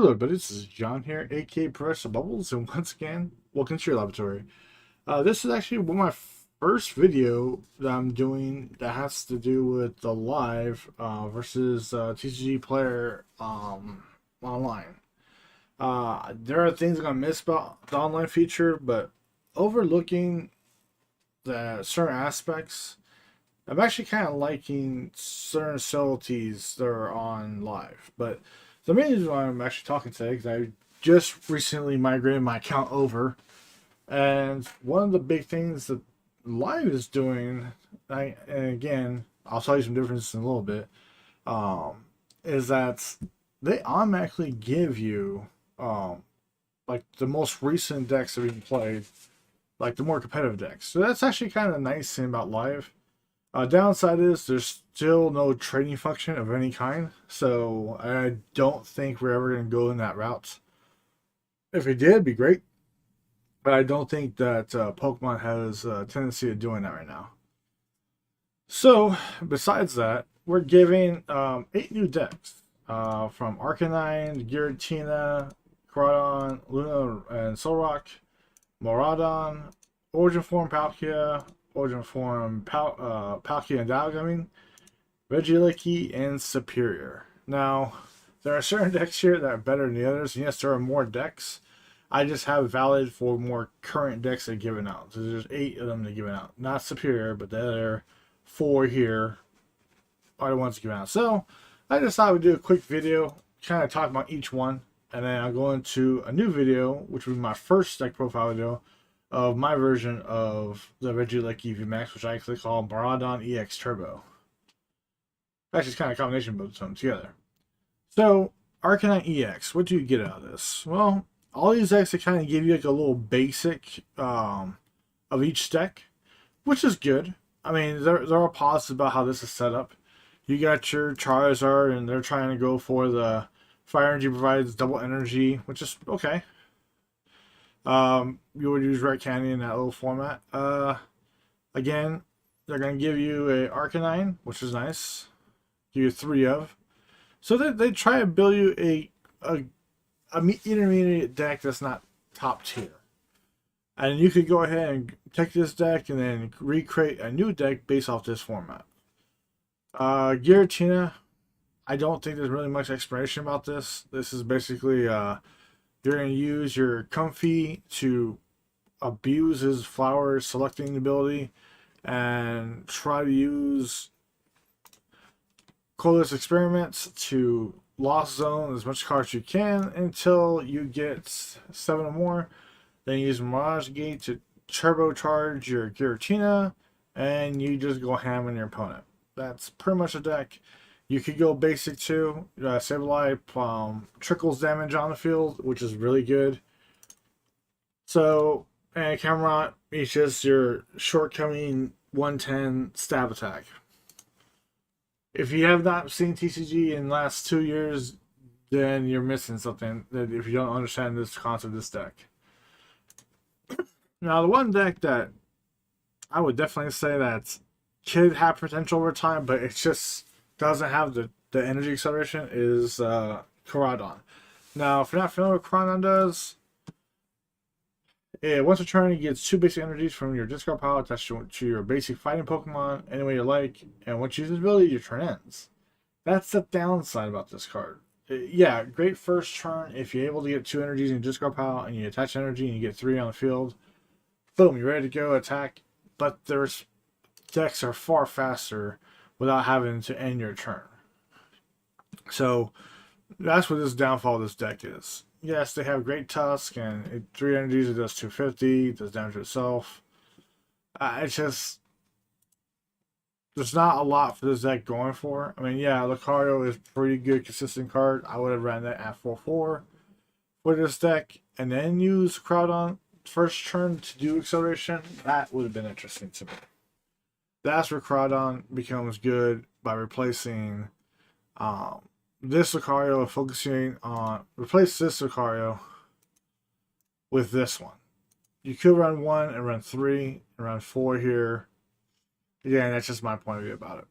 Hello, everybody. This is John here, aka Professor Bubbles, and once again, welcome to your laboratory. This is actually one of my first video that I'm doing that has to do with the live versus TCG player online. There are things I'm gonna miss about the online feature, but overlooking the certain aspects, I'm actually kind of liking certain subtleties that are on live. But the main reason why I'm actually talking today is I just recently migrated my account over, and one of the big things that live is doing, and again, I'll tell you some differences in a little bit, is that they automatically give you like the most recent decks that we've played, like the more competitive decks. So that's actually kind of nice thing about live. Downside is there's still no trading function of any kind, so I don't think we're ever going to go in that route. If we did, it'd be great, but I don't think that Pokemon has a tendency of doing that right now. So, besides that, we're giving 8 new decks from Arcanine, Giratina, Groudon, Luna, and Solrock, Miraidon, Origin Form Palkia, Origin Form Palkia and Dialga, Regieleki, and Superior. Now, there are certain decks here that are better than the others, and yes, there are more decks. I just have valid for more current decks that are given out. So there's 8 of them that are given out. Not Superior, but the other 4 here are the ones given out. So, I just thought we'd do a quick video, kind of talk about each one, and then I'll go into a new video, which will be my first deck profile video, of my version of the Regieleki VMAX, which I actually call Miraidon EX Turbo. Actually, it's kind of a combination of both of them together. So, Arcanine EX, what do you get out of this? Well, all these decks, they kind of give you like a little basic of each deck, which is good. I mean, there are positives about how this is set up. You got your Charizard, and they're trying to go for the Fire Energy provides double energy, which is okay. You would use Red Candy in that little format. Again, they're going to give you a Arcanine, which is nice. Give you 3 of. So they try to build you a intermediate deck that's not top tier. And you could go ahead and take this deck and then recreate a new deck based off this format. Giratina, I don't think there's really much explanation about this. This is basically you're going to use your Comfy to abuse his flower selecting ability and try to use Colorless Experiments to Lost Zone as much cards as you can until you get 7 or more. Then you use Mirage Gate to turbocharge your Giratina, and you just go ham on your opponent. That's pretty much a deck. You could go basic too. Sableye trickles damage on the field, which is really good. So, and Cameron is just your shortcoming 110 stab attack. If you have not seen TCG in the last 2 years, then you're missing something. That if you don't understand this concept of this deck. Now, the one deck that I would definitely say that could have potential over time, but it just doesn't have the energy acceleration is Groudon. Now, if you're not familiar with what Groudon does, once a turn, it gets 2 basic energies from your discard pile attached to your basic fighting Pokemon any way you like, and once you use this ability, your turn ends. That's the downside about this card. Yeah, great first turn if you're able to get 2 energies in your discard pile and you attach energy and you get 3 on the field. Boom, you're ready to go attack. But there's decks are far faster without having to end your turn. So that's what this downfall of this deck is. Yes, they have great Tusk, and 3 energies, it does 250, it does damage to itself. It's just, there's not a lot for this deck going for. I mean, yeah, Lucario is pretty good, consistent card. I would have ran that at 4/4 for this deck, and then use Groudon first turn to do acceleration. That would have been interesting to me. That's where Groudon becomes good by replacing this Lucario, focusing on replace this Lucario with this one. You could run 1 and run 3 and run 4 here. Again, that's just my point of view about it.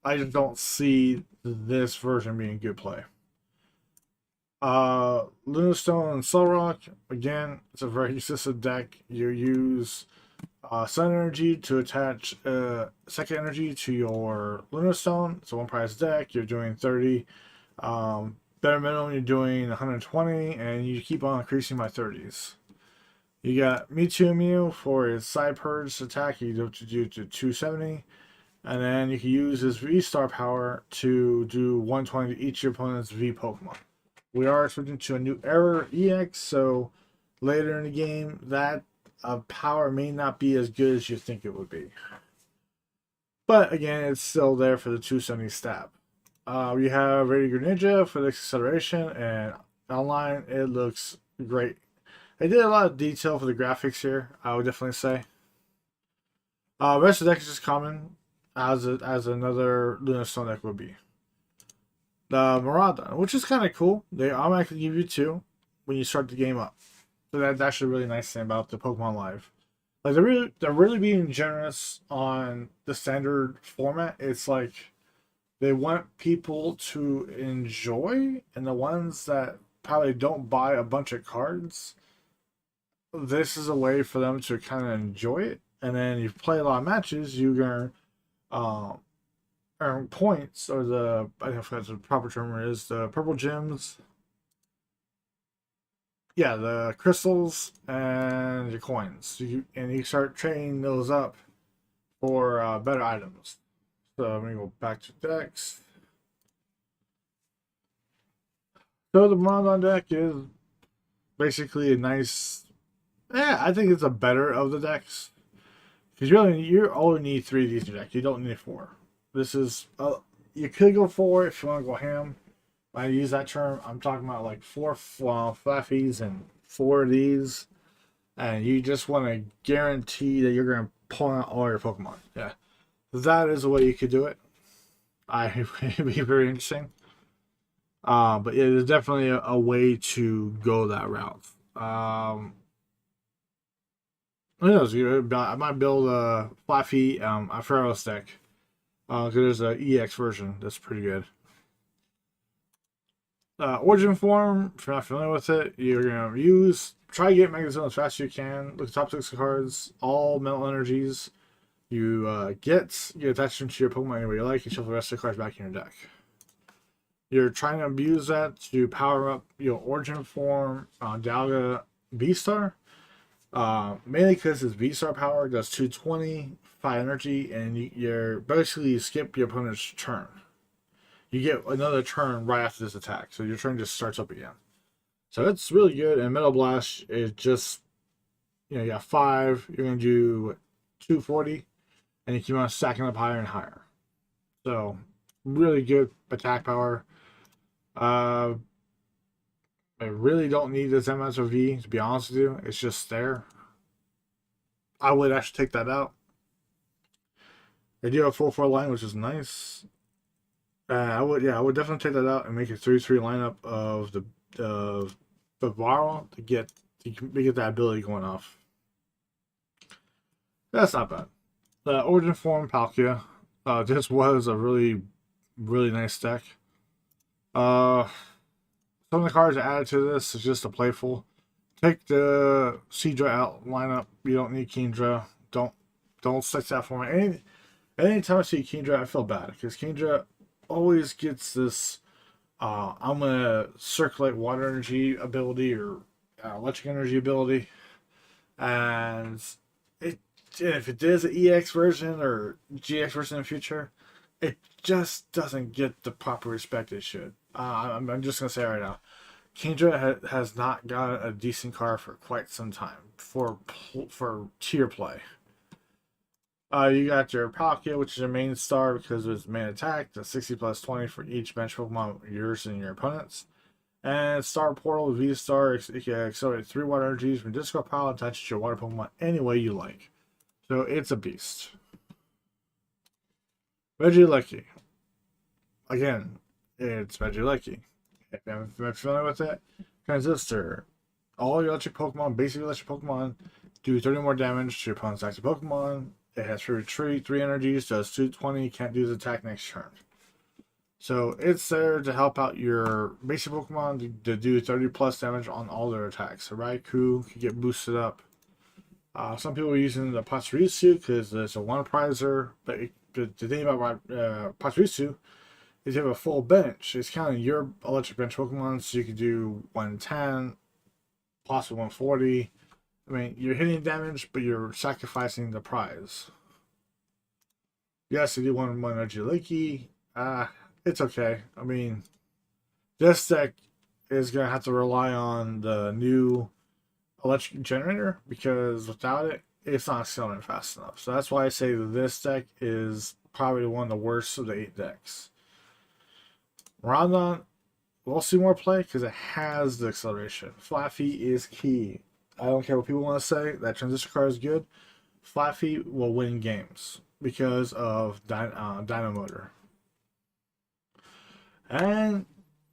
I just don't see this version being good play. Lunastone and Soul Rock. Again, it's a very consistent deck. You use Sun Energy to attach second energy to your Lunastone. It's a one price deck. You're doing 30. Better minimum, you're doing 120, and you keep on increasing by 30s. You got Mewtwo Mew for his side purge attack. You do to 270. And then you can use his V Star power to do 120 to each of your opponent's V Pokemon. We are switching to a new era EX, so later in the game, that power may not be as good as you think it would be. But again, it's still there for the 270 stab. We have Radio Ninja for the acceleration, and online it looks great. They did a lot of detail for the graphics here, I would definitely say. Rest of the deck is just common, as another Lunastone deck would be. The Maraudon, which is kind of cool. They automatically give you 2 when you start the game up. So that's actually a really nice thing about the Pokemon Live. Like they're really being generous on the standard format. It's like they want people to enjoy, and the ones that probably don't buy a bunch of cards, this is a way for them to kind of enjoy it. And then you play a lot of matches, you're gonna earn points, or I don't know if that's the proper term is, the purple gems. Yeah, the crystals and your coins. And you start trading those up for better items. So I'm gonna go back to decks. So the Rondon deck is basically a nice. Yeah, I think it's a better of the decks. Because you only need 3 of these in your deck. You don't need 4. This is you could go 4 if you want to go ham. When I use that term, I'm talking about like 4 fluffies and 4 of these, and you just want to guarantee that you're going to pull out all your Pokemon. Yeah, that is the way you could do it. It'd be very interesting. But yeah, there's definitely a way to go that route. Who knows? I might build a fluffy a Pharaoh's deck. Because there's an EX version that's pretty good. Origin form, if you're not familiar with it, you're gonna try to get Megazone as fast as you can. Look at the top 6 cards, all mental energies. You attach them to your Pokemon any way you like, and shuffle the rest of the cards back in your deck. You're trying to abuse that to power up your Origin form, Dialga V-Star. Mainly because his V-Star power does 220, 5 energy, and you're basically skip your opponent's turn. You get another turn right after this attack, so your turn just starts up again. So it's really good. And Metal Blast is just, you got 5, you're going to do 240, and you keep on stacking up higher and higher. So really good attack power. I really don't need this MSOV, to be honest with you. It's just there. I would actually take that They do have a full 4 line, which is nice. I would definitely take that out and make a 3-3 lineup of the Bavaro to get that ability going off. That's not bad. The Origin form Palkia. This was a really, really nice deck. Some of the cards added to this is just a playful. Take the Seadra out lineup. You don't need Kingdra. Don't stick that for me. Anytime I see Kingdra, I feel bad because Kingdra always gets this. I'm gonna circulate water energy ability or electric energy ability, and if it is an EX version or GX version in the future, it just doesn't get the proper respect it should. I'm just gonna say right now, Kingdra has not got a decent card for quite some time for tier play. You got your Palkia, which is your main star because of its main attack. That's 60 plus 20 for each bench Pokemon, yours and your opponent's. And Star Portal V-Star, it can accelerate 3 water energies from Disco Pile and attach it to your water Pokemon any way you like. So it's a beast. Regieleki. Again, it's Regieleki. If you're familiar with it, Transistor. All your electric Pokemon, basic electric Pokemon, do 30 more damage to your opponent's active Pokemon. It has free retreat, 3 energies, does 220, can't do the attack next turn. So it's there to help out your basic Pokemon to do 30 plus damage on all their attacks. So Raikou can get boosted up. Some people are using the Pachirisu because it's a one prizer. But the thing about Pachirisu is you have a full bench. It's kind of your electric bench Pokemon, so you can do 110, possibly 140. I mean, you're hitting damage, but you're sacrificing the prize. Yes, you do want one energy leaky. It's okay. I mean, this deck is going to have to rely on the new electric generator because without it, it's not scaling fast enough. So that's why I say this deck is probably one of the worst of the 8 decks. Rondon, we'll see more play because it has the acceleration. Flat feet is key. I don't care what people want to say. That transition card is good. Flat feet will win games because of Dino Motor. And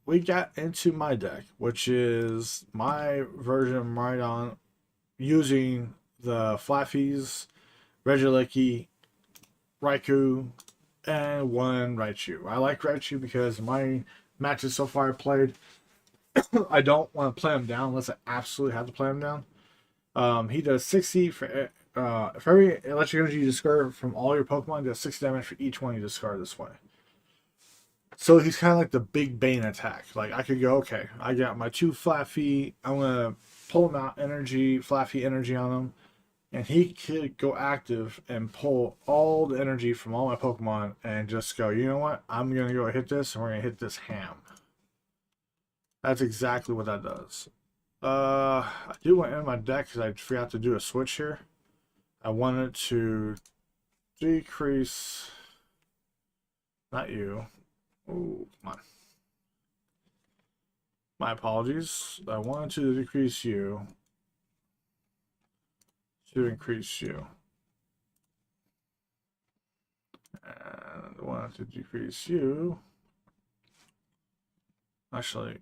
we got into my deck, which is my version of Miraidon using the Flaffies, Regieleki, Raikou, and one Raichu. I like Raichu because my matches so far I played, I don't want to play him down unless I absolutely have to play him down. He does 60 for every electric energy you discard from all your Pokemon, does 60 damage for each one you discard this way. So he's kind of like the big Bane attack. Like I could go, okay, I got my 2 Flaffy. I'm gonna pull him out Flaffy energy on him, and he could go active and pull all the energy from all my Pokemon and just go. You know what? I'm gonna go hit this, and we're gonna hit this ham. That's exactly what that does. I do want to end my deck because I forgot to do a switch here. I wanted to decrease. Not you. Oh, come on. My apologies. I wanted to decrease you to increase you. And I wanted to decrease you. Actually,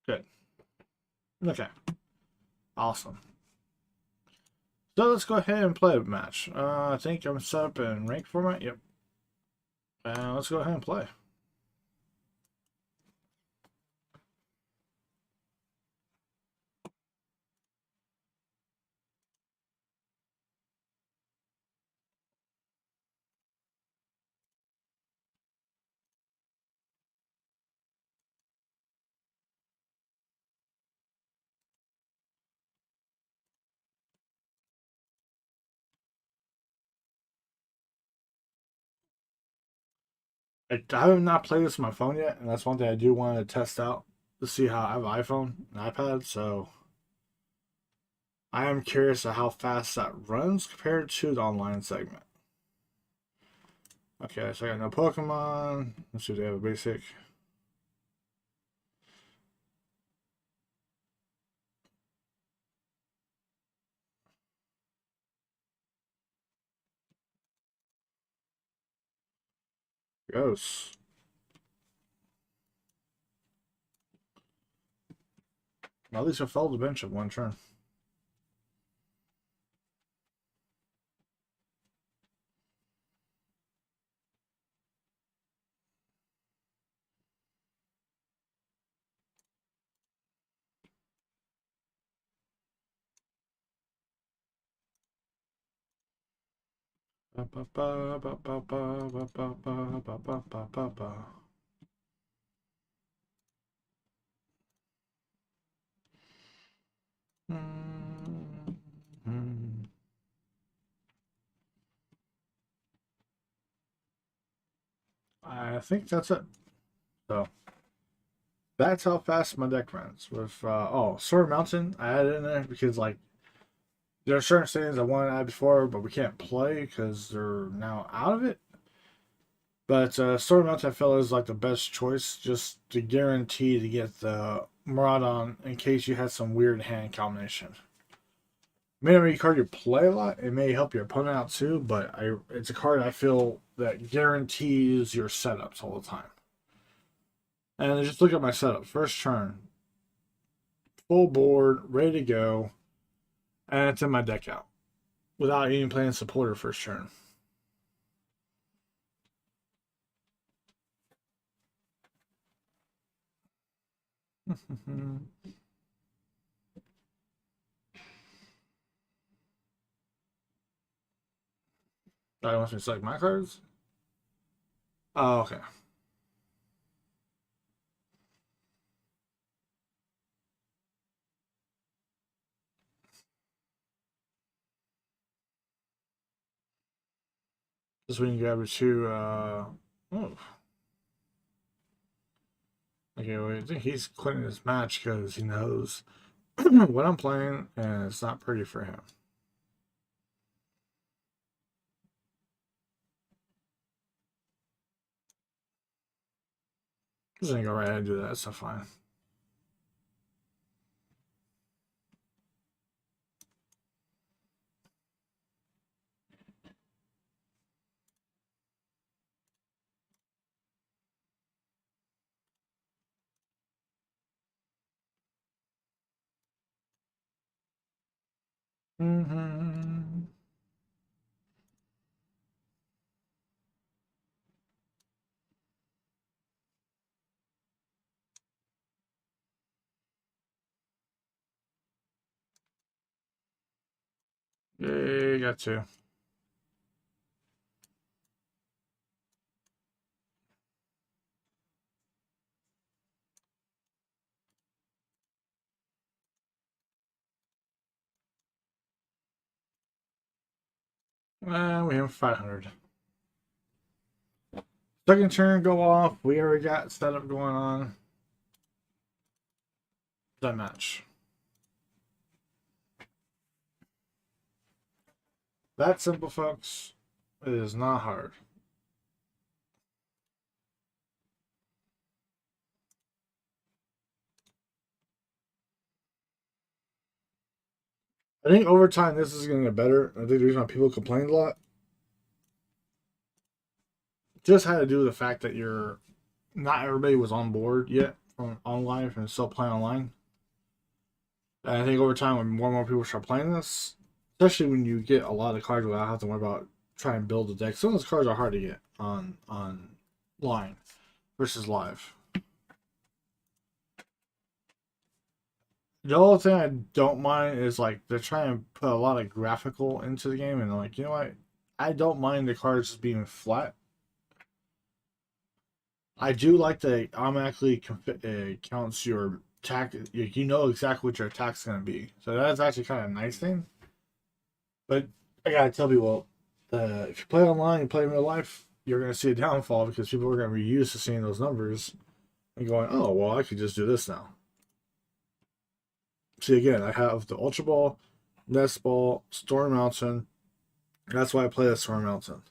good. Okay. Awesome. So let's go ahead and play a match. I think I'm set up in rank format. Yep. And let's go ahead and play. I have not played this on my phone yet, and that's one thing I do want to test out to see how I have an iPhone and iPad, so I am curious of how fast that runs compared to the online segment. Okay, so I got no Pokemon. Let's see if they have a basic. Goes. Well, at least I fell the bench at one turn. Ba, ba, ba, ba, ba, ba, ba, ba, ba, ba, ba, ba, ba. I think that's it. So that's how fast my deck runs. With Sword Mountain, I added in there because like there are certain settings I wanted to add before, but we can't play because they're now out of it. But Sword Mountain I feel is like the best choice just to guarantee to get the Miraidon in case you had some weird hand combination. May not be a card you play a lot. It may help your opponent out too, but it's a card I feel that guarantees your setups all the time. And just look at my setup. First turn, full board, ready to go, and it's in my deck out. without even playing supporter first turn. I want me to select my cards. Oh, okay. This when you grab it to oh. Okay, wait, I think he's quitting his match because he knows what I'm playing and it's not pretty for him. Just gonna go right ahead and do that, so fine. Mm-hmm. Yay, got two. And we have 500. Second turn go off. We already got setup going on. That match. That simple, folks. It is not hard. I think over time this is going to get better. I think the reason why people complained a lot just had to do with the fact that not everybody was on board yet from online and still playing online. And I think over time, when more and more people start playing this, especially when you get a lot of cards without having to worry about trying to build a deck, some of those cards are hard to get on online versus live. The only thing I don't mind is like they're trying to put a lot of graphical into the game, and I'm like, you know what? I don't mind the cards just being flat. I do like that automatically counts your attack. You know exactly what your attack's going to be. So that's actually kind of a nice thing. But I gotta tell people, if you play online and play in real life, you're going to see a downfall because people are going to be used to seeing those numbers and going, oh, well, I could just do this now. See, again, I have the Ultra Ball, Nest Ball, Storm Mountain. That's why I play the Storm Mountain.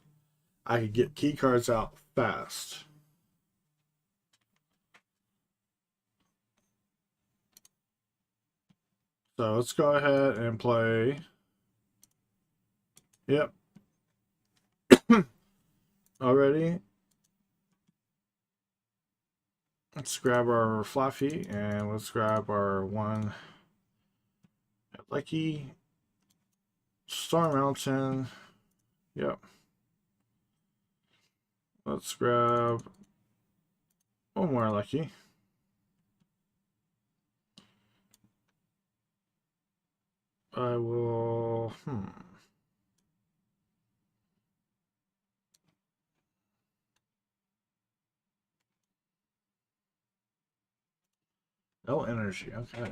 I could get key cards out fast. So let's go ahead and play. Yep. Already. Let's grab our Fluffy and let's grab our one Lucky Storm Mountain. Yep. Let's grab one more Lucky. I will. No energy. Okay.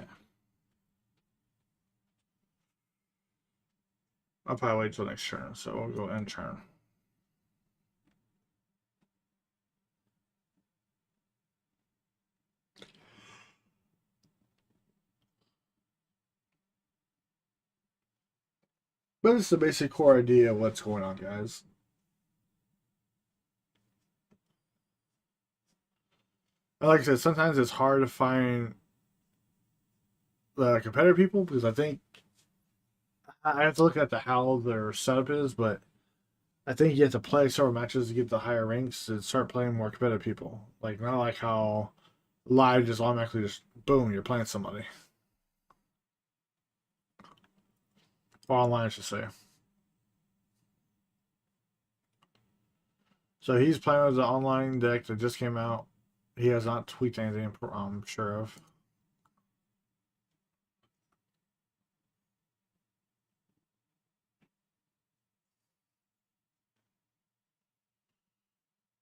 I'll probably wait till next turn, so we'll go end turn. But it's the basic core idea of what's going on, guys. And like I said, sometimes it's hard to find the competitive people because I think I have to look at how their setup is, but I think you have to play several matches to get the higher ranks to start playing more competitive people. Like not like how live just automatically just boom, you're playing somebody. Or online, I should say. So he's playing with the online deck that just came out. He has not tweaked anything, I'm sure of.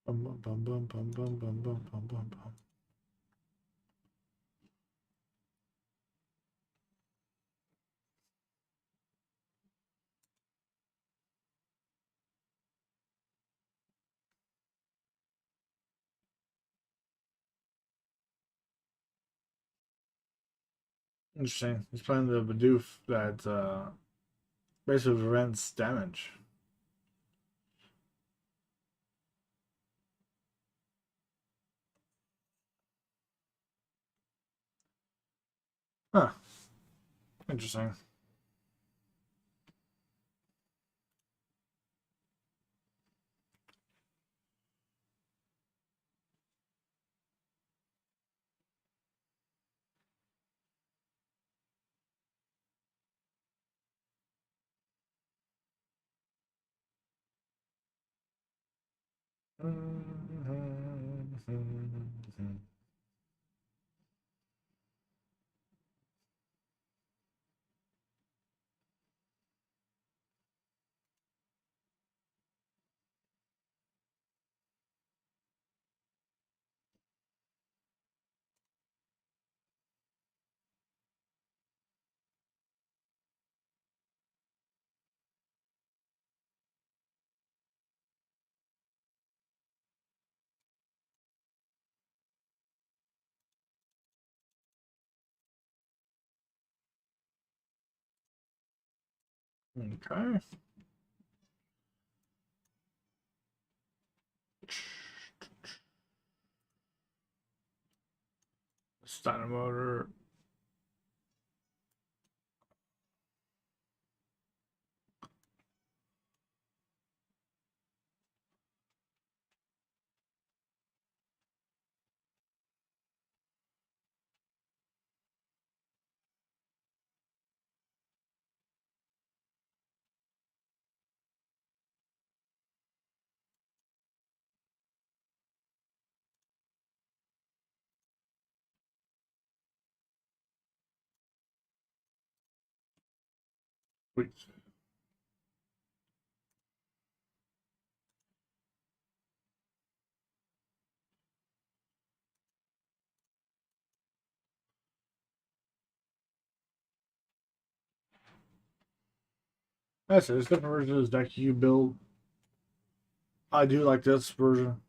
Bum, bum, bum, bum, bum, bum, bum, bum, bum, bum, bum. Interesting. He's playing the Bidoof that basically prevents damage. Huh. Interesting. Okay. Starter motor. Wait. That's it. It's different versions of this deck you build. I do like this version.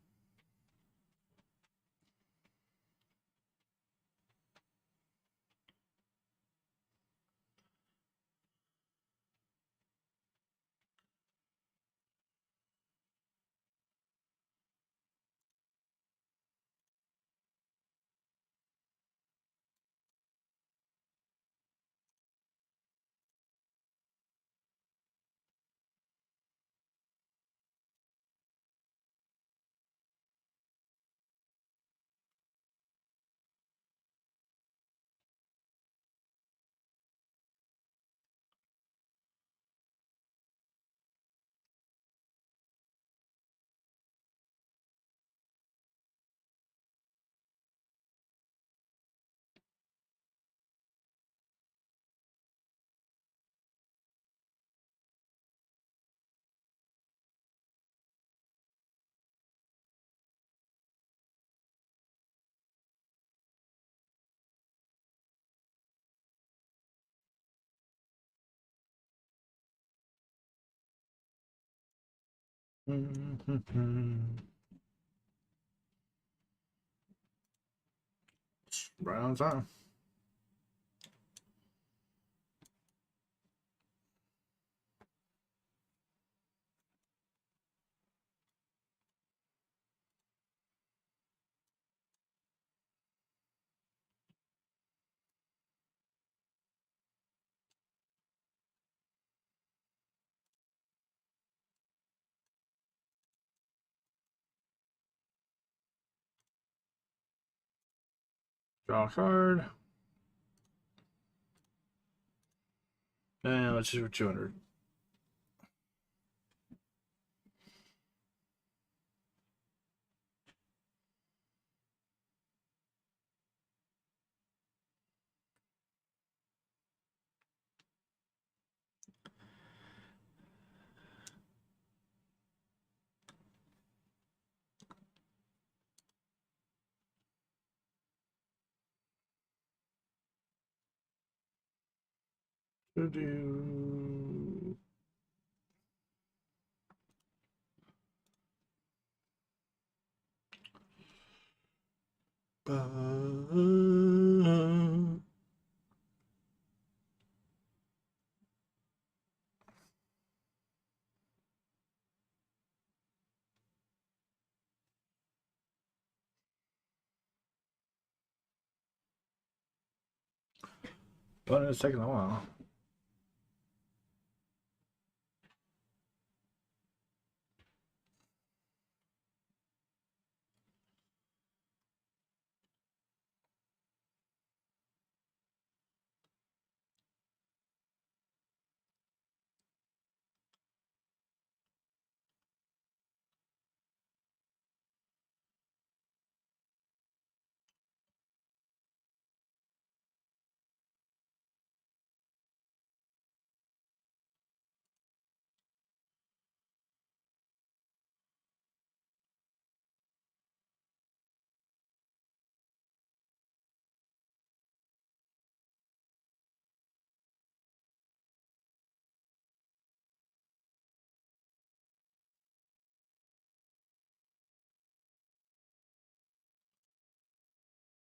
Right on time. Draw a card. And let's see for 200. Do-do. Ba- But it's taking a while.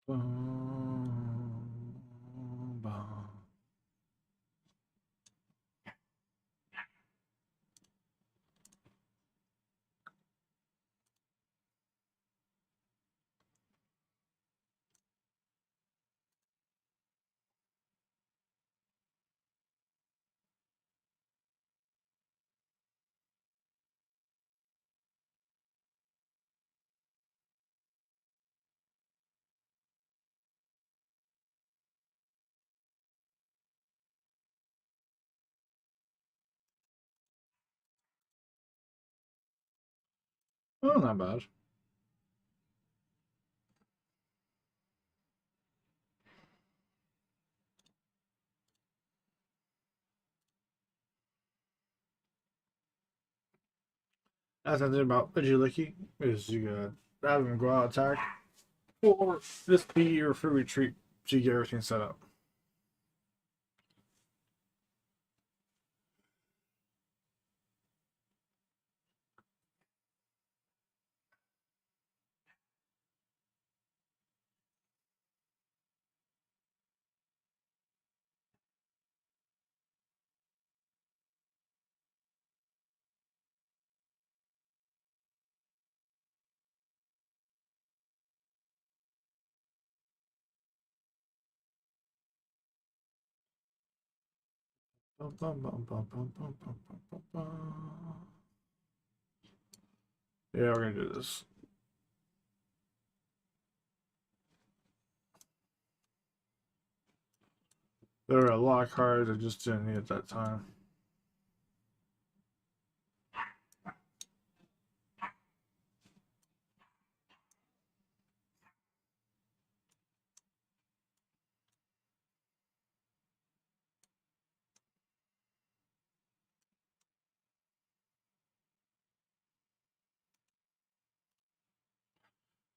Ba- Oh, not bad. That's the thing about agility is you gotta have him go out attack, or this be your free retreat to get everything set up. Bum, bum, bum, bum, bum, bum, bum, bum, bum, bum. Yeah, we're gonna do this. There were a lot of cards I just didn't need at that time.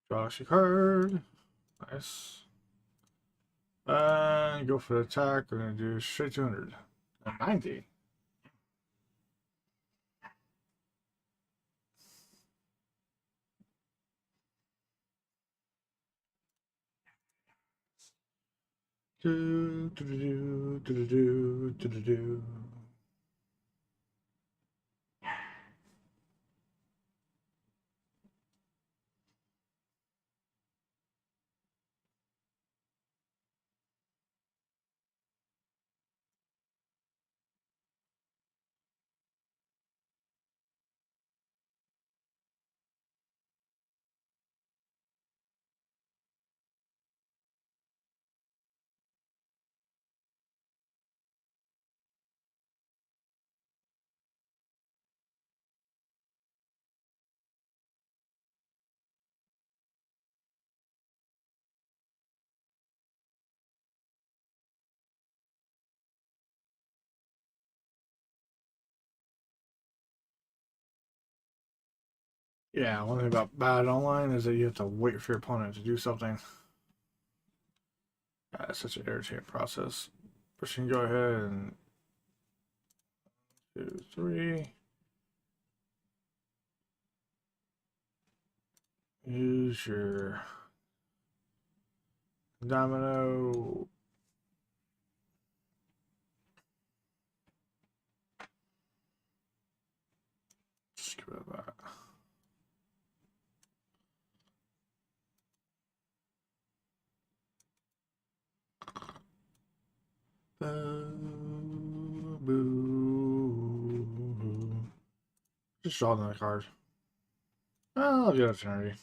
Draw a card. Nice. And go for the attack. We're gonna do straight 200. 90. Do, do, do, do, do, do, do, do. Yeah, one thing about bad online is that you have to wait for your opponent to do something. It's such an irritating process. But you can go ahead and 2, 3. Use your domino. Just give it that. Boo. Just draw another card. I'll get Affinity.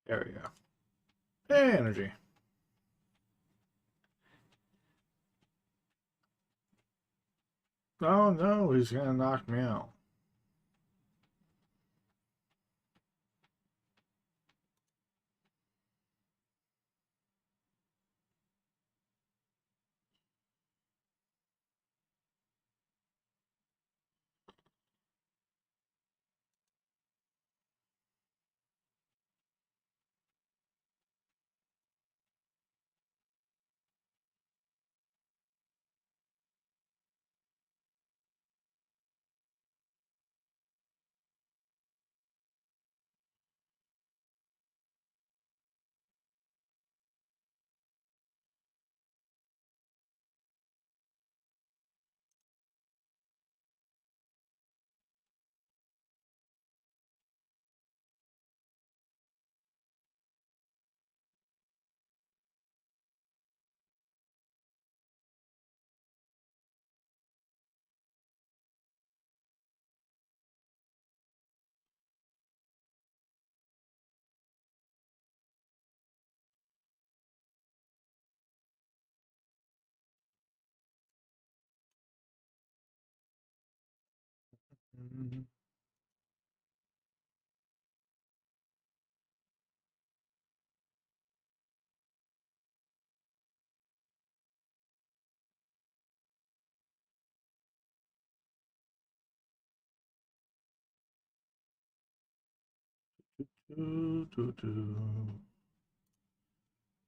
There we go. Hey, energy. Oh no, he's gonna knock me out.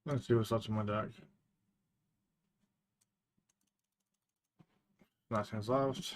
Let's see what's left in my deck. Nothing's left.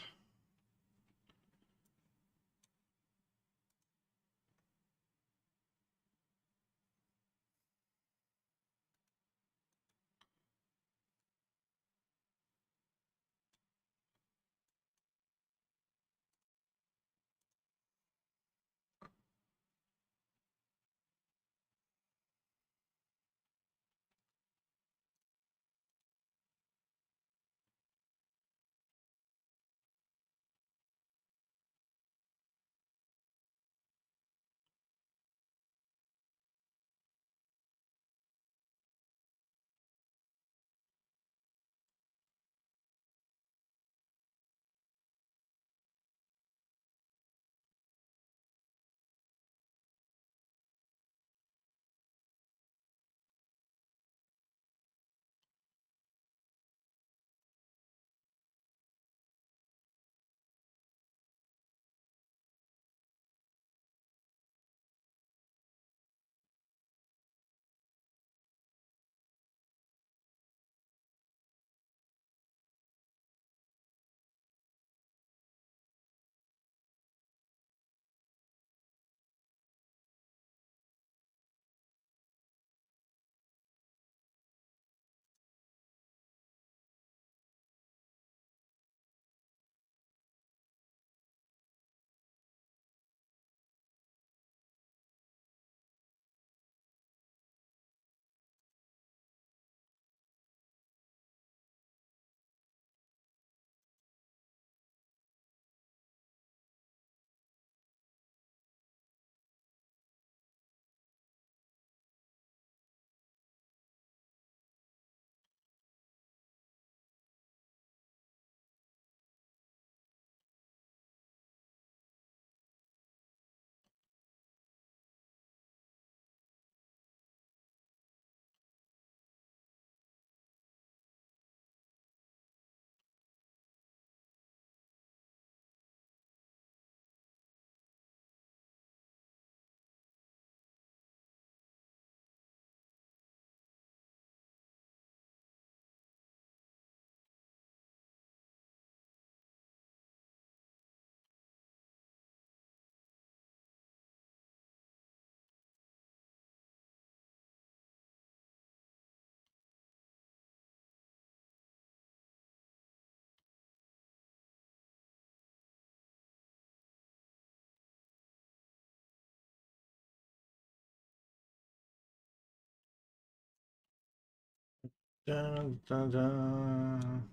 Dun, dun, dun.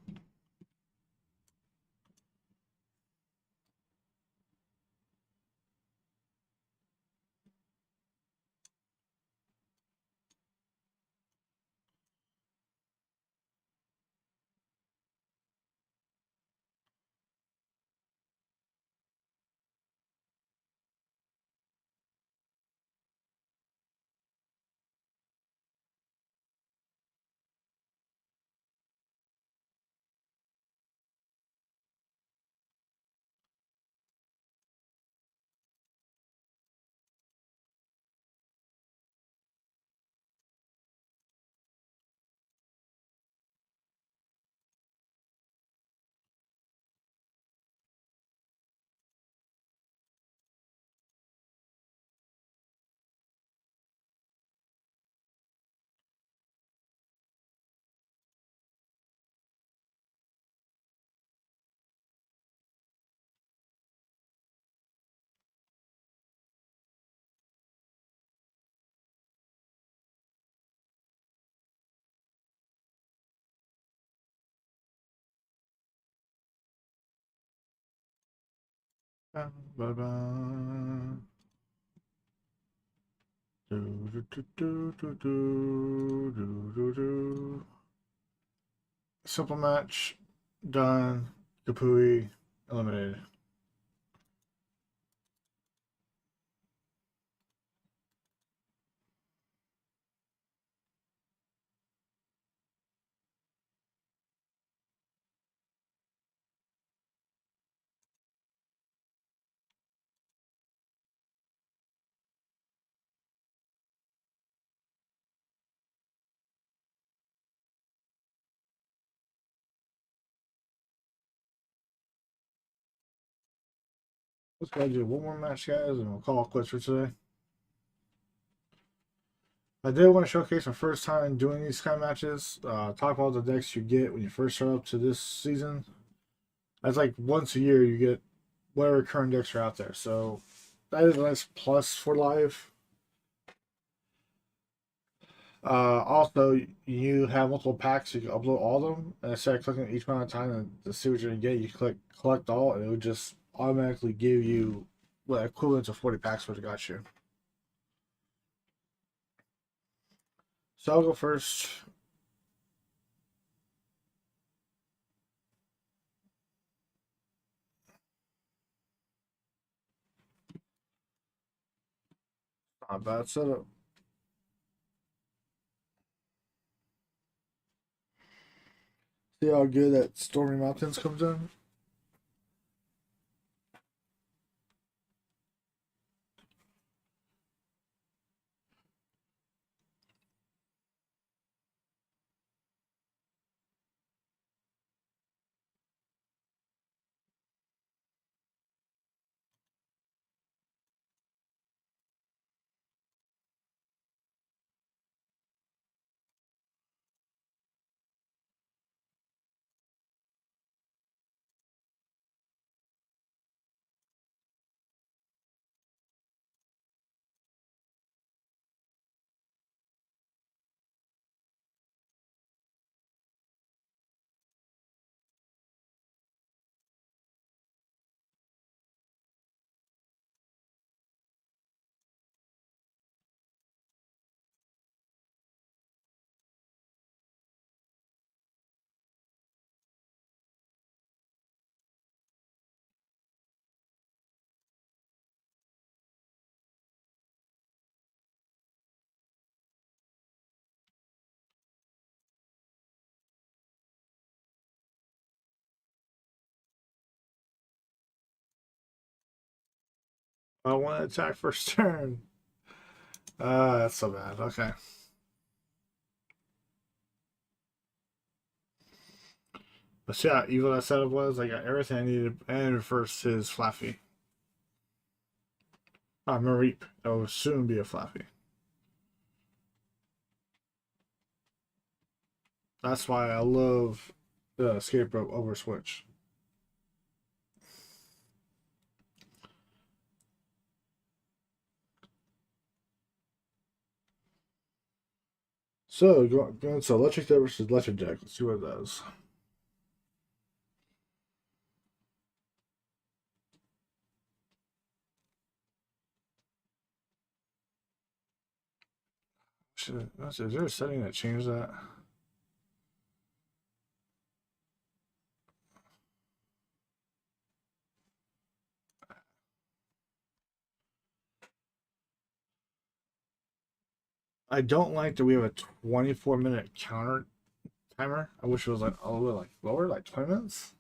Ba, ba, ba. Do, do, do, do, do, do, do, do, do. Simple match. Done. Kapui. Eliminated. Let's go do one more match, guys, and we'll call it quits for today. I did want to showcase my first time doing these kind of matches. Talk about the decks you get when you first start up to this season. That's like once a year you get whatever current decks are out there. So that is a nice plus for live. Also, you have multiple packs. You can upload all of them, and instead of clicking each one at a time and to see what you're gonna get, you click collect all, and it would just automatically give you what equivalent to 40 packs would have got you. So I'll go first. Not a bad setup. See how good that Stormy Mountains comes in. I want to attack first turn. That's so bad. Okay. But see how evil that setup was? I got everything I needed and first his Flaffy. Mareep. That will soon be a Flaffy. That's why I love the escape rope over switch. So, going to electric deck versus electric deck. Let's see what it does. Is there a setting that changes that? I don't like that we have a 24-minute counter timer. I wish it was like a little bit like lower, like 20 minutes.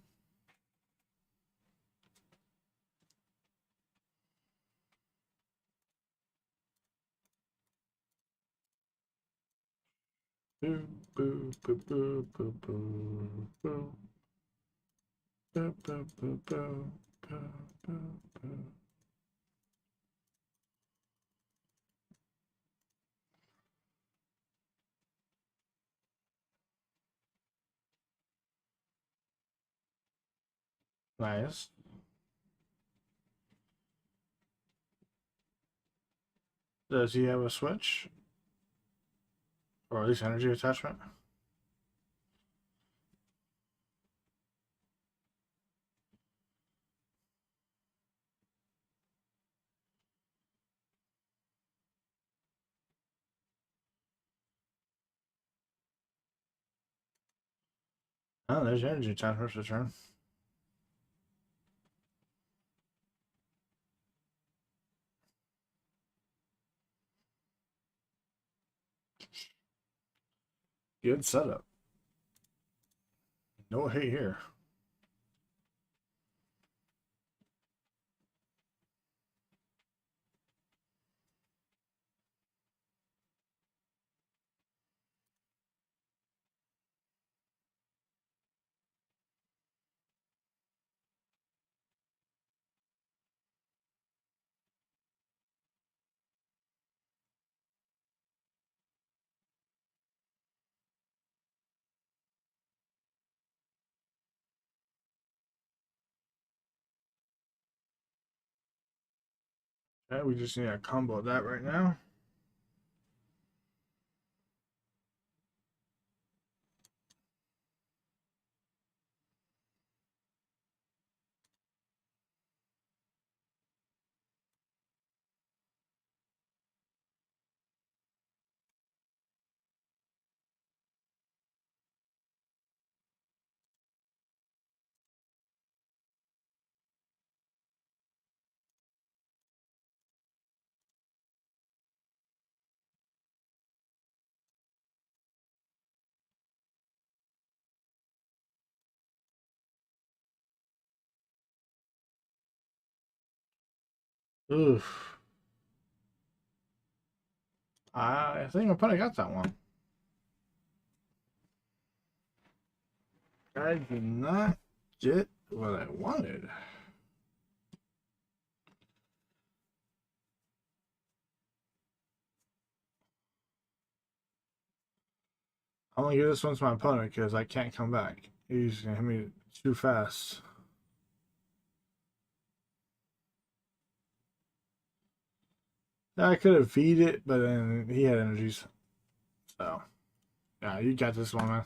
Boo, boo, boo, boo, boo, boo, boo. Boo, boo, boo, boo, boo, boo, boo. Nice. Does he have a switch? Or at least energy attachment? Oh, there's your energy attachment for turn. Good setup. No hate here. Okay, we just need a combo of that right now. Oof. I think my opponent got that one. I did not get what I wanted. I'm gonna give this one to my opponent because I can't come back. He's gonna hit me too fast. I could have feed it, but then he had energies. So, yeah, you got this one, man.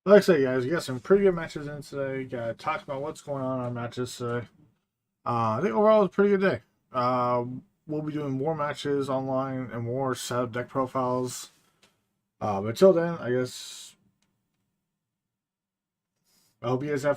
Like I said, guys, we got some pretty good matches in today. Got to talk about what's going on in our matches today. I think overall it's a pretty good day. We'll be doing more matches online and more setup deck profiles. But until then, I guess I hope you guys have fun.